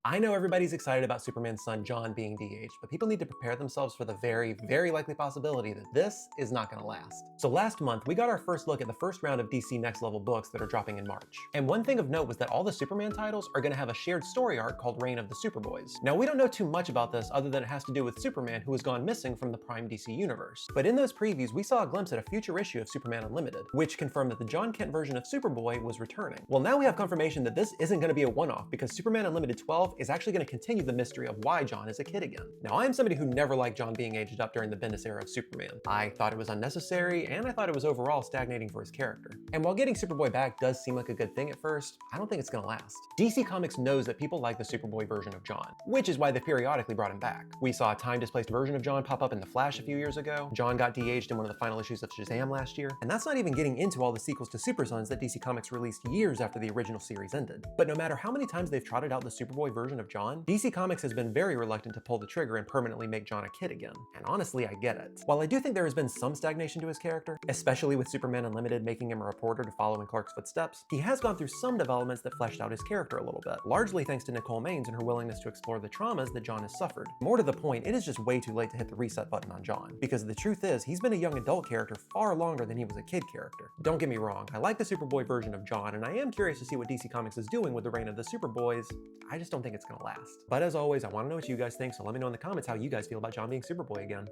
I know everybody's excited about Superman's son John being de-aged, but people need to prepare themselves for the very, very likely possibility that this is not going to last. So last month, we got our first look at the first round of DC Next Level books that are dropping in March. And one thing of note was that all the Superman titles are going to have a shared story arc called Reign of the Superboys. Now, we don't know too much about this other than it has to do with Superman, who has gone missing from the Prime DC universe. But in those previews, we saw a glimpse at a future issue of Superman Unlimited, which confirmed that the John Kent version of Superboy was returning. Well, now we have confirmation that this isn't going to be a one-off, because Superman Unlimited 12 is actually going to continue the mystery of why John is a kid again. Now, I am somebody who never liked John being aged up during the Bendis era of Superman. I thought it was unnecessary, and I thought it was overall stagnating for his character. And while getting Superboy back does seem like a good thing at first, I don't think it's gonna last. DC Comics knows that people like the Superboy version of John, which is why they periodically brought him back. We saw a time-displaced version of John pop up in The Flash a few years ago. John got de-aged in one of the final issues of Shazam last year, and that's not even getting into all the sequels to Super Sons that DC Comics released years after the original series ended. But no matter how many times they've trotted out the Superboy version of John, DC Comics has been very reluctant to pull the trigger and permanently make John a kid again. And honestly, I get it. While I do think there has been some stagnation to his character, especially with Superman Unlimited making him a reporter to follow in Clark's footsteps, he has gone through some developments that fleshed out his character a little bit, largely thanks to Nicole Maines and her willingness to explore the traumas that John has suffered. More to the point, it is just way too late to hit the reset button on John, because the truth is, he's been a young adult character far longer than he was a kid character. Don't get me wrong, I like the Superboy version of John, and I am curious to see what DC Comics is doing with the reign of the Superboys. I just don't think it's gonna last. But as always, I want to know what you guys think, so let me know in the comments how you guys feel about John being Superboy again.